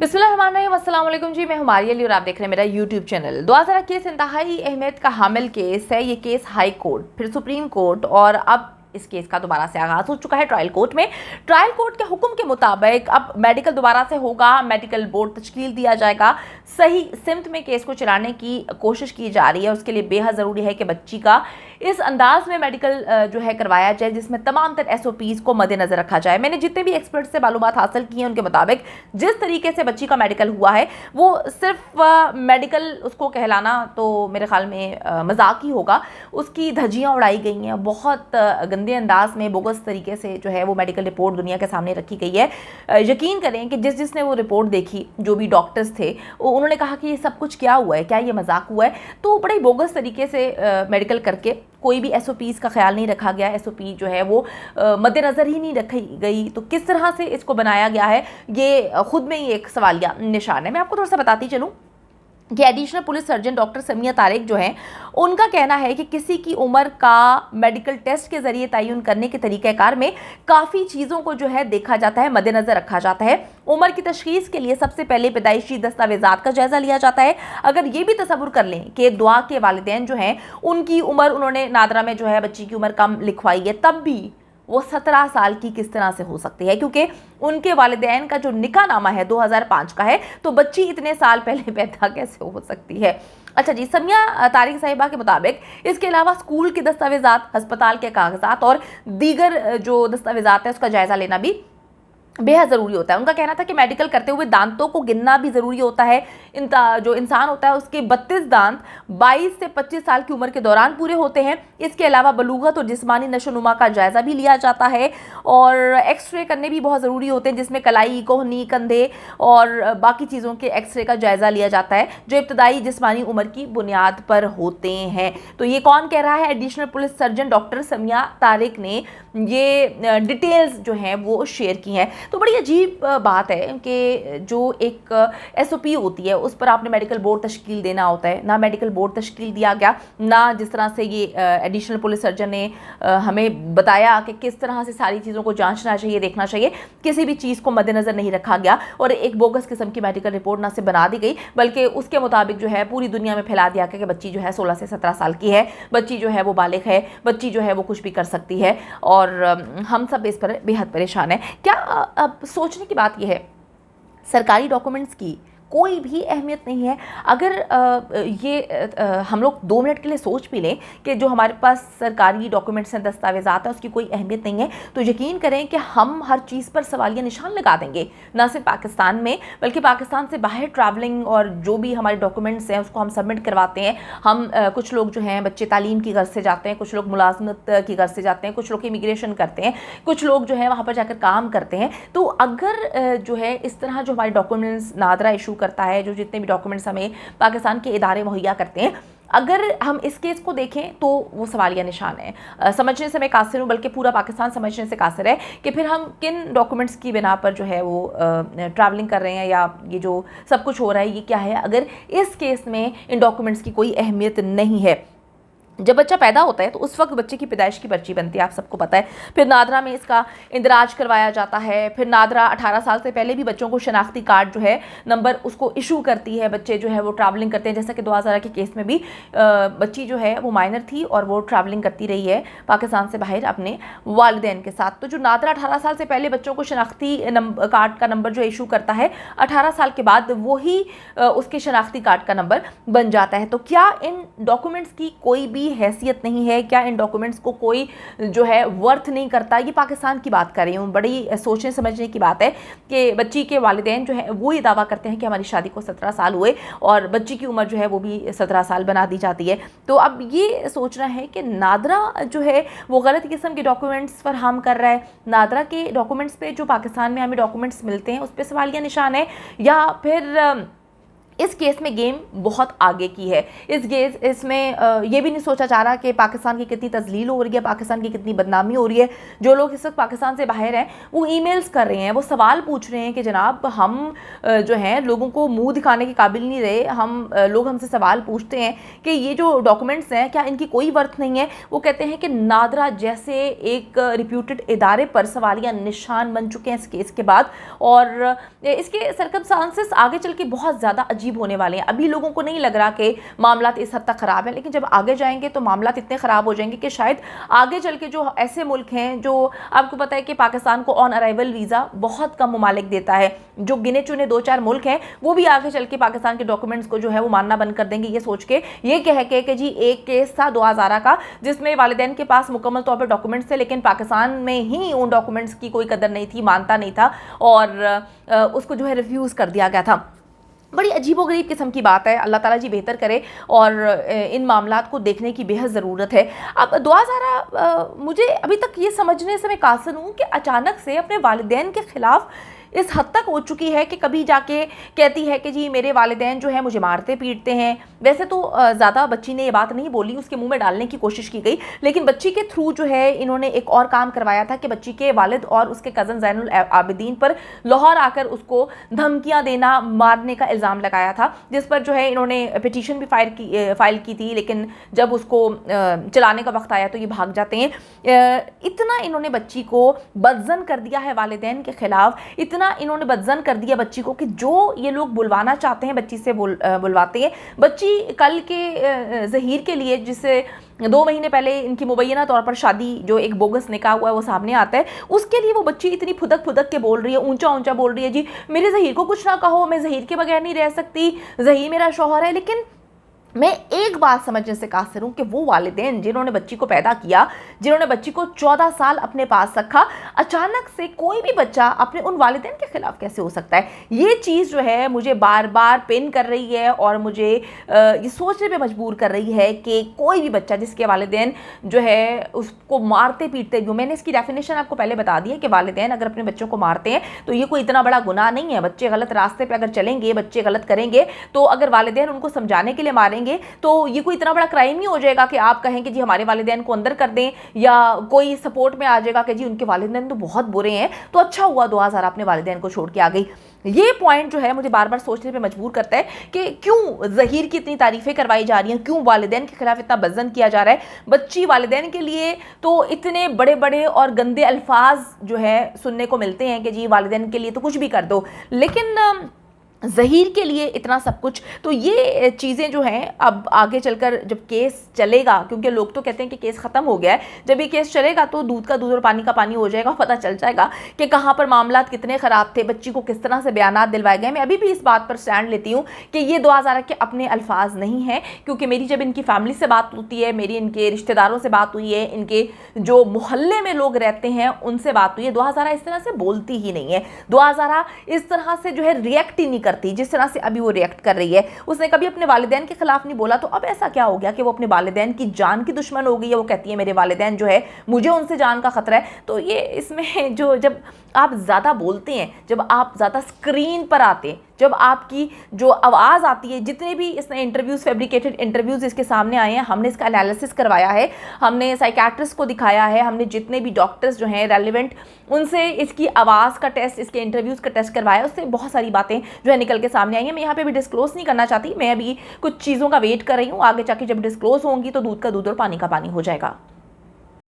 बिस्मिल्लाहिर्रहमानिर्रहीम, अस्सलाम वालेकुम जी। मैं हूं मारिया अली और आप देख रहे हैं मेरा यूट्यूब चैनल। 2000 केस इंतहाई अहमियत का हामिल केस है। ये केस हाई कोर्ट, फिर सुप्रीम कोर्ट और अब इस केस का दोबारा से आगाज हो चुका है ट्रायल कोर्ट में। ट्रायल कोर्ट के हुक्म के मुताबिक अब मेडिकल दोबारा से होगा, मेडिकल बोर्ड तश्कील दिया जाएगा। सही सिमत में केस को चलाने की कोशिश की जा रही है। उसके लिए बेहद ज़रूरी है कि बच्ची का इस अंदाज में मेडिकल जो है करवाया जाए जिसमें तमाम तर SOPs को मद्देनज़र रखा जाए। मैंने जितने भी एक्सपर्ट से मालूमात हासिल की हैं उनके मुताबिक जिस तरीके से बच्ची का मेडिकल हुआ है वो सिर्फ मेडिकल उसको कहलाना तो मेरे ख्याल में मजाक ही होगा। उसकी धज्जियाँ उड़ाई गई हैं, बहुत गंदे अंदाज में बोगस तरीके से जो है वो मेडिकल रिपोर्ट दुनिया के सामने रखी गई है। यकीन करें कि जिसने वो रिपोर्ट देखी, जो भी डॉक्टर्स थे, उन्होंने कहा कि ये सब कुछ क्या हुआ है, क्या ये मजाक हुआ है। तो बड़े बोगस तरीके से मेडिकल करके कोई भी SOPs का ख्याल नहीं रखा गया। SOP जो है वो मद्देनज़र ही नहीं रखी गई। तो किस तरह से इसको बनाया गया है ये खुद में ही एक सवालिया निशान है। मैं आपको थोड़ा सा बताती चलूँ कि additional police surgeon doctor Samiya Tariq जो हैं उनका कहना है कि किसी की उम्र का मेडिकल टेस्ट के ज़रिए तयन करने के तरीक़ाकार में काफ़ी चीज़ों को जो है देखा जाता है, मद्देनज़र रखा जाता है। उम्र की तशख़ीस के लिए सबसे पहले पैदाइशी दस्तावेज़ात का जायज़ा लिया जाता है। अगर ये भी तसव्वुर कर लें कि एक दुआ के वालिदैन जो हैं उनकी उम्र, उन्होंने नादरा में जो है बच्ची की उम्र कम लिखवाई है, तब भी वो 17 साल की किस तरह से हो सकती है, क्योंकि उनके वालिदैन का जो निकाह नामा है 2005 का है, तो बच्ची इतने साल पहले पैदा कैसे हो सकती है। अच्छा जी, समिया तारिक साहिबा के मुताबिक इसके अलावा स्कूल के दस्तावेज़ात, हस्पताल के कागजात और दीगर जो दस्तावेज़ात है उसका जायज़ा लेना भी बेहद ज़रूरी होता है। उनका कहना था कि मेडिकल करते हुए दांतों को गिनना भी ज़रूरी होता है। जो इंसान होता है उसके 32 दांत 22 से 25 साल की उम्र के दौरान पूरे होते हैं। इसके अलावा बलूगत और जिस्मानी नशोनुमा का जायज़ा भी लिया जाता है और एक्सरे करने भी बहुत ज़रूरी होते हैं जिसमें कलाई, कोहनी, कंधे और बाकी चीज़ों के एक्सरे का जायज़ा लिया जाता है जो इब्तदाई जिस्मानी उम्र की बुनियाद पर होते हैं। तो ये कौन कह रहा है? Additional police surgeon doctor Samiya Tariq ने ये डिटेल्स जो हैं वो शेयर की हैं। तो बड़ी अजीब बात है कि जो एक SOP होती है उस पर आपने मेडिकल बोर्ड तश्कील देना होता है, ना मेडिकल बोर्ड तश्कील दिया गया, ना जिस तरह से ये एडिशनल पुलिस सर्जन ने हमें बताया कि किस तरह से सारी चीज़ों को जांचना चाहिए, देखना चाहिए, किसी भी चीज़ को मद्देनज़र नहीं रखा गया और एक बोगस किस्म की मेडिकल रिपोर्ट ना से बना दी गई बल्कि उसके मुताबिक जो है पूरी दुनिया में फैला दिया गया कि बच्ची जो है 16 से 17 साल की है, बच्ची जो है वो बालिग है, बच्ची जो है वो कुछ भी कर सकती है और हम सब इस पर बेहद परेशान हैं। क्या अब सोचने की बात यह है, सरकारी डॉक्यूमेंट्स की कोई भी अहमियत नहीं है। अगर हम लोग 2 मिनट के लिए सोच भी लें कि जो हमारे पास सरकारी डॉक्यूमेंट्स हैं, दस्तावेज़ात हैं, उसकी कोई अहमियत नहीं है, तो यकीन करें कि हम हर चीज़ पर सवालिया निशान लगा देंगे। ना सिर्फ पाकिस्तान में बल्कि पाकिस्तान से बाहर ट्रैवलिंग और जो भी हमारे डॉक्यूमेंट्स हैं उसको हम सबमिट करवाते हैं। हम कुछ लोग जो हैं बच्चे तालीम की गर्ज से जाते हैं, कुछ लोग मुलाजमत की गर्ज से जाते हैं, कुछ लोग इमिग्रेशन करते हैं, कुछ लोग जो है वहाँ पर जाकर काम करते हैं। तो अगर जो है इस तरह जो हमारे डॉक्यूमेंट्स नादरा इशू करता है, जो जितने भी डॉक्यूमेंट्स हमें पाकिस्तान के इदारे मुहैया करते हैं, अगर हम इस केस को देखें तो वो सवालिया निशान है। समझने से मैं कासिर हूँ, बल्कि पूरा पाकिस्तान समझने से कासिर है कि फिर हम किन डॉक्यूमेंट्स की बिना पर जो है वो ट्रैवलिंग कर रहे हैं या ये जो सब कुछ हो रहा है ये क्या है, अगर इस केस में इन डॉक्यूमेंट्स की कोई अहमियत नहीं है। जब बच्चा पैदा होता है तो उस वक्त बच्चे की पैदाइश की पर्ची बनती है, आप सबको पता है। फिर नादरा में इसका इंदराज करवाया जाता है। फिर नादरा 18 साल से पहले भी बच्चों को शनाख्ती कार्ड जो है नंबर उसको इशू करती है। बच्चे जो है वो ट्रैवलिंग करते हैं, जैसा कि 2000 के केस में भी बच्ची जो है वो माइनर थी और वो ट्रैवलिंग करती रही है पाकिस्तान से बाहर अपने वालिदैन के साथ। तो जो नादरा 18 साल से पहले बच्चों को शनाख्ती कार्ड का नंबर जो इशू करता है, 18 साल के बाद वही उसके शनाख्ती कार्ड का नंबर बन जाता है। तो क्या इन डॉक्यूमेंट्स की कोई भी हैसियत नहीं है? क्या इन डॉक्यूमेंट्स को कोई जो है वर्थ नहीं करता? ये पाकिस्तान की बात कर रही हूँ। बड़ी सोचने समझने की बात है कि बच्ची के वालिदैन जो है वो ये दावा करते हैं कि हमारी शादी को 17 साल हुए और बच्ची की उम्र जो है वो भी 17 साल बना दी जाती है। तो अब ये सोचना है कि नादरा जो है वो गलत किस्म के डॉक्यूमेंट्स फराहम कर रहा है। नादरा के डॉक्यूमेंट्स पे जो पाकिस्तान में हमें डॉक्यूमेंट्स मिलते हैं उस पर सवालिया निशान है, या फिर इस केस में गेम बहुत आगे की है। इसमें ये भी नहीं सोचा जा रहा कि पाकिस्तान की कितनी तजलील हो रही है, पाकिस्तान की कितनी बदनामी हो रही है। जो लोग इस वक्त पाकिस्तान से बाहर हैं वो ईमेल्स कर रहे हैं, वो सवाल पूछ रहे हैं कि जनाब हम जो हैं लोगों को मुंह दिखाने के काबिल नहीं रहे, लोग हमसे सवाल पूछते हैं कि ये जो डॉक्यूमेंट्स हैं क्या इनकी कोई वर्थ नहीं है। वो कहते हैं कि नादरा जैसे एक रिप्यूटेड इदारे पर सवालिया निशान बन चुके हैं इस केस के बाद, और इसके सर्कमस्टांसेस आगे चल के बहुत ज़्यादा अजीब होने वाले हैं। अभी लोगों को नहीं लग रहा कि मामला इस हद तक ख़राब है, लेकिन जब आगे जाएंगे तो मामला इतने ख़राब हो जाएंगे कि शायद आगे चल के जो ऐसे मुल्क हैं, जो आपको पता है कि पाकिस्तान को ऑन अराइवल वीज़ा बहुत कम ममालिक देता है, जो गिने चुने 2-4 मुल्क हैं वो भी आगे चल के पाकिस्तान के डॉक्यूमेंट्स को जो है वो मानना बंद कर देंगे, ये सोच के, ये कह के कि जी एक केस था 2000 का जिसमें वालिदैन के पास मुकम्मल तौर पर डॉक्यूमेंट्स थे, लेकिन पाकिस्तान में ही उन डॉक्यूमेंट्स की कोई कदर नहीं थी, मानता नहीं था, और उसको जो है रिफ्यूज़ कर दिया गया था। बड़ी अजीबोगरीब किस्म की बात है। अल्लाह ताला जी बेहतर करे, और इन मामलात को देखने की बेहद ज़रूरत है। अब दुआ ज़ारा, मुझे अभी तक ये समझने से मैं कासिर हूँ कि अचानक से अपने वालिदैन के ख़िलाफ़ इस हद तक हो चुकी है कि कभी जाके कहती है कि जी मेरे वालिदैन जो है मुझे मारते पीटते हैं। वैसे तो ज़्यादा बच्ची ने ये बात नहीं बोली, उसके मुंह में डालने की कोशिश की गई, लेकिन बच्ची के थ्रू जो है इन्होंने एक और काम करवाया था कि बच्ची के वालिद और उसके कज़न ज़ैनुल आबिदीन पर लाहौर आकर उसको धमकियाँ देना, मारने का इल्ज़ाम लगाया था, जिस पर जो है इन्होंने पिटीशन भी फाइल की थी, लेकिन जब उसको चलाने का वक्त आया तो ये भाग जाते हैं। इतना इन्होंने बच्ची को बदज़न कर दिया है वालिदैन के ख़िलाफ़, इतना इन्होंने बदज़न कर दिया बच्ची को कि जो ये लोग बुलवाना चाहते हैं बच्ची से बुलवाते हैं। बच्ची कल के ज़हीर के लिए, जिससे 2 महीने पहले इनकी मुबैना तौर पर शादी, जो एक बोगस निकाह हुआ है वो सामने आता है, उसके लिए वो बच्ची इतनी फुदक फुदक के बोल रही है, ऊंचा ऊंचा बोल रही है, जी मेरे ज़हीर को कुछ ना कहो, मैं ज़हीर के बगैर नहीं रह सकती, ज़हीर मेरा शौहर है। लेकिन मैं एक बात समझने से कासिर हूँ कि वो वालिदैन जिन्होंने बच्ची को पैदा किया, जिन्होंने बच्ची को 14 साल अपने पास रखा, अचानक से कोई भी बच्चा अपने उन वालिदैन के ख़िलाफ़ कैसे हो सकता है? ये चीज़ जो है मुझे बार बार पेन कर रही है, और मुझे ये सोचने पे मजबूर कर रही है कि कोई भी बच्चा जिसके वालिदैन जो है उसको मारते पीटते, जो मैंने इसकी डेफिनेशन आपको पहले बता दी है कि वालिदैन अगर अपने बच्चों को मारते हैं तो ये कोई इतना बड़ा गुनाह नहीं है। बच्चे गलत रास्ते पर अगर चलेंगे, बच्चे गलत करेंगे, तो अगर वालिदैन उनको समझाने के लिए मारेंगे तो ये कोई इतना बड़ा क्राइम नहीं हो जाएगा कि आप कहें कि जी हमारे वालिदैन को अंदर कर दें, या कोई सपोर्ट में आ जाएगा कि जी उनके वालिदैन तो बहुत बुरे हैं, तो अच्छा हुआ 2000 अपने वालिदैन को छोड़ के आ गई। ये पॉइंट जो है मुझे बार बार सोचने पे मजबूर करता है कि क्यों ज़हीर की इतनी तारीफ़ें करवाई जा रही हैं, क्यों वालिदैन के खिलाफ इतना बज़न किया जा रहा है। बच्ची वालिदैन के लिए तो इतने बड़े बड़े और गंदे अल्फाज जो है सुनने को मिलते हैं कि जी वालिदैन के लिए तो कुछ भी कर दो, लेकिन ज़हीर के लिए इतना सब कुछ। तो ये चीज़ें जो हैं अब आगे चलकर जब केस चलेगा, क्योंकि लोग तो कहते हैं कि केस ख़त्म हो गया है, जब ये केस चलेगा तो दूध का दूध और पानी का पानी हो जाएगा, पता चल जाएगा कि कहाँ पर मामलात कितने ख़राब थे, बच्ची को किस तरह से बयानात दिलवाए गए। मैं अभी भी इस बात पर स्टैंड लेती हूँ कि ये 2000 के अपने अल्फाज नहीं हैं, क्योंकि मेरी जब इनकी फैमिली से बात होती है, मेरी इनके रिश्तेदारों से बात हुई है, इनके जो मोहल्ले में लोग रहते हैं उनसे बात हुई है, 2000 इस तरह से बोलती ही नहीं है। 2000 इस तरह से जो है रिएक्ट ही नहीं करती जिस तरह से अभी वो रिएक्ट कर रही है। उसने कभी अपने वालिदैन के खिलाफ नहीं बोला, तो अब ऐसा क्या हो गया कि वो अपने वालिदैन की जान की दुश्मन हो गई है? वो कहती है मेरे वालिदैन जो है, मुझे उनसे जान का खतरा है। तो ये इसमें जो, जब आप ज़्यादा बोलते हैं, जब आप ज़्यादा स्क्रीन पर आते हैं, जब आपकी जो आवाज़ आती है, जितने भी इसने इंटरव्यूज़, फैब्रिकेटेड इंटरव्यूज़ इसके सामने आए हैं, हमने इसका एनालिसिस करवाया है, हमने साइकियाट्रिस्ट को दिखाया है, हमने जितने भी डॉक्टर्स जो हैं रेलिवेंट उनसे इसकी आवाज़ का टेस्ट, इसके इंटरव्यूज़ का टेस्ट करवाया, उससे बहुत सारी बातें जो है निकल के सामने आई हैं। मैं यहाँ पे भी डिस्क्लोज़ नहीं करना चाहती, मैं अभी कुछ चीज़ों का वेट कर रही हूँ, आगे जाके जब डिस्क्लोज़ होंगी तो दूध का दूध और पानी का पानी हो जाएगा।